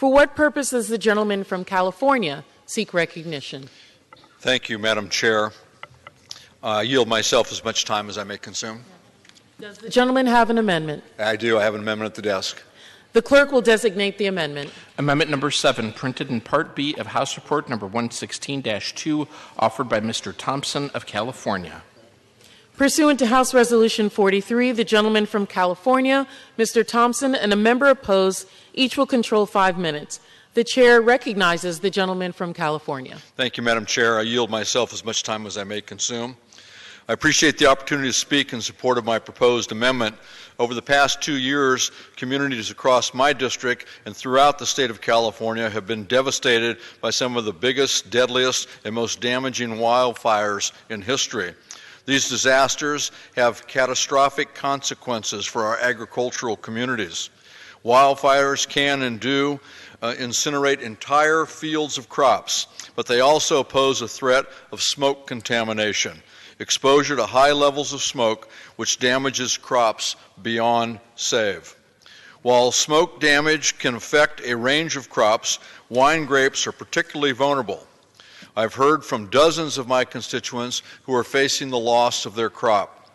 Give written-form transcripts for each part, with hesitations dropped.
For what purpose does the gentleman from California seek recognition? Thank you, Madam Chair. I yield myself as much time as I may consume. Does the gentleman have an amendment? I do. I have an amendment at the desk. The clerk will designate the amendment. Amendment number 7, printed in Part B of House Report number 116-2, offered by Mr. Thompson of California. Pursuant to House Resolution 43, the gentleman from California, Mr. Thompson, and a member opposed, each will control 5 minutes. The chair recognizes the gentleman from California. Thank you, Madam Chair. I yield myself as much time as I may consume. I appreciate the opportunity to speak in support of my proposed amendment. Over the past 2 years, communities across my district and throughout the state of California have been devastated by some of the biggest, deadliest, and most damaging wildfires in history. These disasters have catastrophic consequences for our agricultural communities. Wildfires can and do incinerate entire fields of crops, but they also pose a threat of smoke contamination, exposure to high levels of smoke, which damages crops beyond save. While smoke damage can affect a range of crops, wine grapes are particularly vulnerable. I've heard from dozens of my constituents who are facing the loss of their crop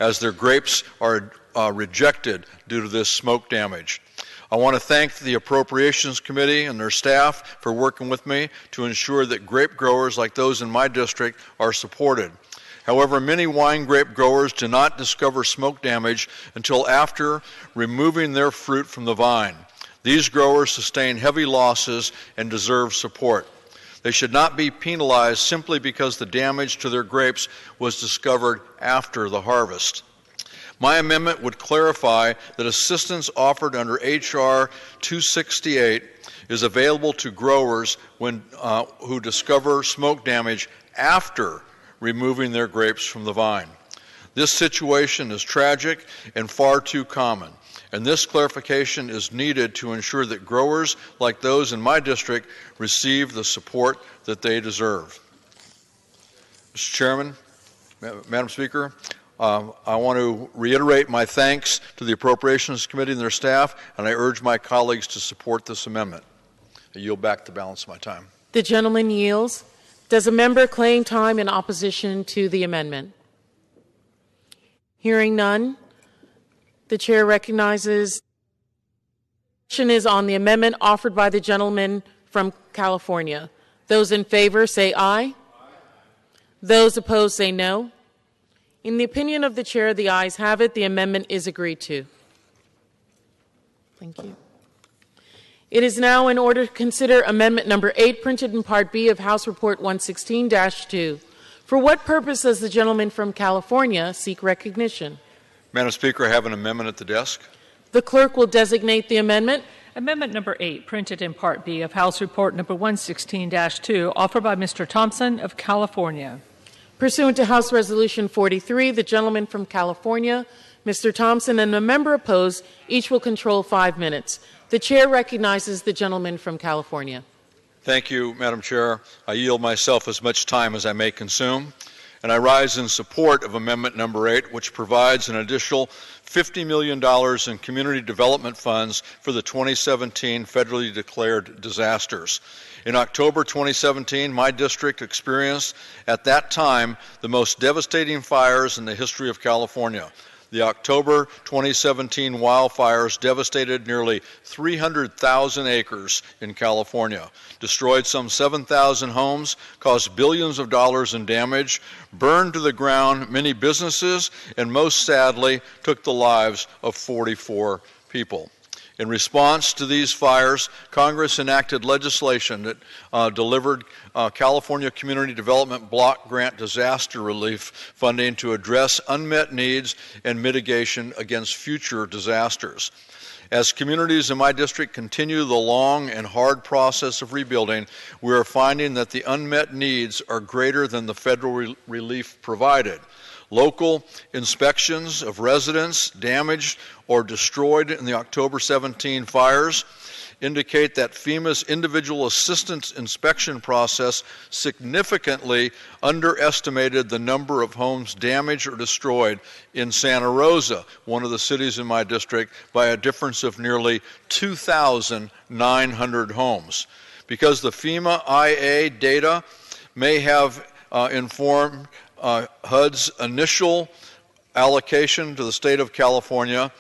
as their grapes are rejected due to this smoke damage. I want to thank the Appropriations Committee and their staff for working with me to ensure that grape growers like those in my district are supported. However, many wine grape growers do not discover smoke damage until after removing their fruit from the vine. These growers sustain heavy losses and deserve support. They should not be penalized simply because the damage to their grapes was discovered after the harvest. My amendment would clarify that assistance offered under H.R. 268 is available to growers who discover smoke damage after removing their grapes from the vine. This situation is tragic and far too common, and this clarification is needed to ensure that growers like those in my district receive the support that they deserve. Mr. Chairman, Madam Speaker, I want to reiterate my thanks to the Appropriations Committee and their staff, and I urge my colleagues to support this amendment. I yield back the balance of my time. The gentleman yields. Does a member claim time in opposition to the amendment? Hearing none, the chair recognizes. The question is on the amendment offered by the gentleman from California. Those in favor say aye. Aye. Those opposed say no. In the opinion of the chair, the ayes have it. The amendment is agreed to. Thank you. It is now in order to consider Amendment number 8, printed in Part B of House Report 116-2. For what purpose does the gentleman from California seek recognition? Madam Speaker, I have an amendment at the desk. The clerk will designate the amendment. Amendment number 8, printed in Part B of House Report number 116-2, offered by Mr. Thompson of California. Pursuant to House Resolution 43, the gentleman from California, Mr. Thompson, and a member opposed, each will control 5 minutes. The chair recognizes the gentleman from California. Thank you, Madam Chair. I yield myself as much time as I may consume, and I rise in support of Amendment number 8, which provides an additional $50 million in community development funds for the 2017 federally declared disasters. In October 2017, my district experienced, at that time, the most devastating fires in the history of California. The October 2017 wildfires devastated nearly 300,000 acres in California, destroyed some 7,000 homes, caused billions of dollars in damage, burned to the ground many businesses, and most sadly, took the lives of 44 people. In response to these fires, Congress enacted legislation that delivered California Community Development Block Grant disaster relief funding to address unmet needs and mitigation against future disasters. As communities in my district continue the long and hard process of rebuilding, we are finding that the unmet needs are greater than the federal relief provided. Local inspections of residents damaged or destroyed in the October 17 fires indicate that FEMA's individual assistance inspection process significantly underestimated the number of homes damaged or destroyed in Santa Rosa, one of the cities in my district, by a difference of nearly 2,900 homes. Because the FEMA IA data may have informed HUD's initial allocation to the state of California,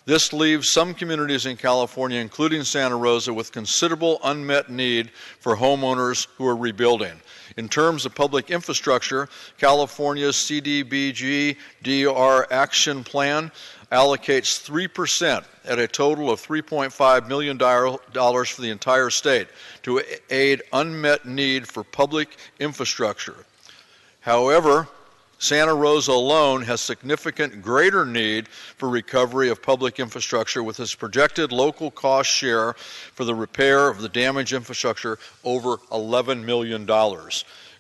this leaves some communities in California, including Santa Rosa, with considerable unmet need for homeowners who are rebuilding. In terms of public infrastructure, California's CDBG DR Action Plan allocates 3% at a total of $3.5 million for the entire state to aid unmet need for public infrastructure. However, Santa Rosa alone has significant greater need for recovery of public infrastructure, with its projected local cost share for the repair of the damaged infrastructure over $11 million.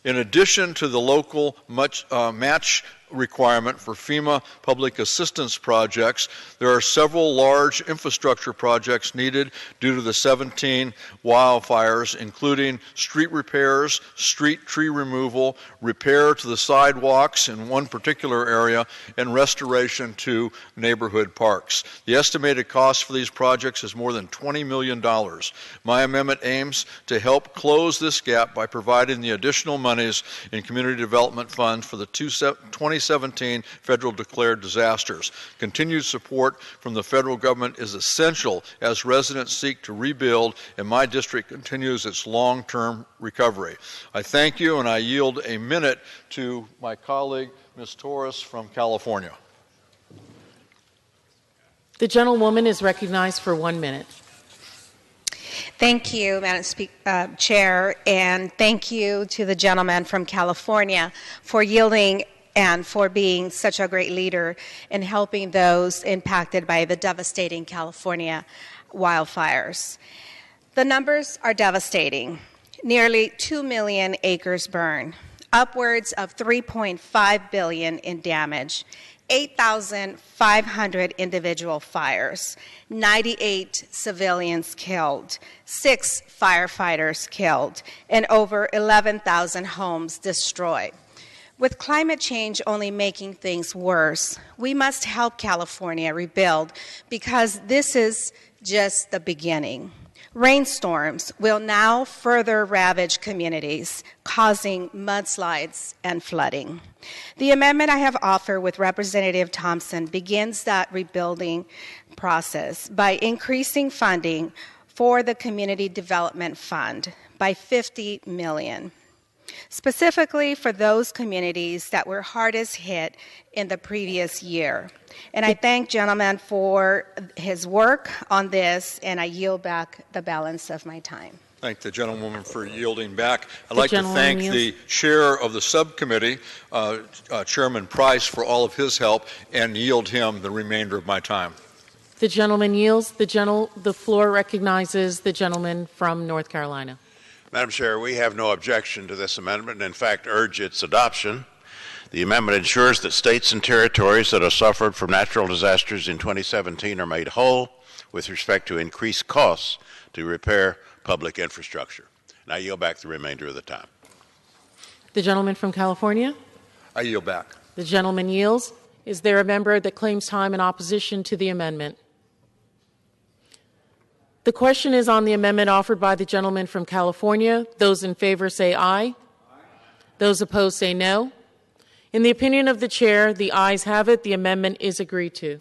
In addition to the local match requirement for FEMA public assistance projects, there are several large infrastructure projects needed due to the 17 wildfires, including street repairs, street tree removal, repair to the sidewalks in one particular area, and restoration to neighborhood parks. The estimated cost for these projects is more than $20 million. My amendment aims to help close this gap by providing the additional monies in community development funds for the 2017 federal declared disasters. Continued support from the federal government is essential as residents seek to rebuild and my district continues its long-term recovery. I thank you, and I yield a minute to my colleague, Ms. Torres from California. The gentlewoman is recognized for 1 minute. Thank you, Madam Chair, and thank you to the gentleman from California for yielding and for being such a great leader in helping those impacted by the devastating California wildfires. The numbers are devastating. Nearly 2 million acres burned, upwards of $3.5 billion in damage, 8,500 individual fires, 98 civilians killed, 6 firefighters killed, and over 11,000 homes destroyed. With climate change only making things worse, we must help California rebuild, because this is just the beginning. Rainstorms will now further ravage communities, causing mudslides and flooding. The amendment I have offered with Representative Thompson begins that rebuilding process by increasing funding for the Community Development Fund by $50 million. Specifically for those communities that were hardest hit in the previous year. And I thank gentleman for his work on this, and I yield back the balance of my time. Thank the gentlewoman for yielding back. I'd like to thank the chair of the subcommittee, Chairman Price, for all of his help, and yield him the remainder of my time. The gentleman yields. The floor recognizes the gentleman from North Carolina. Madam Chair, we have no objection to this amendment and, in fact, urge its adoption. The amendment ensures that states and territories that have suffered from natural disasters in 2017 are made whole with respect to increased costs to repair public infrastructure. And I yield back the remainder of the time. The gentleman from California? I yield back. The gentleman yields. Is there a member that claims time in opposition to the amendment? The question is on the amendment offered by the gentleman from California. Those in favor say aye. Aye. Those opposed say no. In the opinion of the chair, the ayes have it. The amendment is agreed to.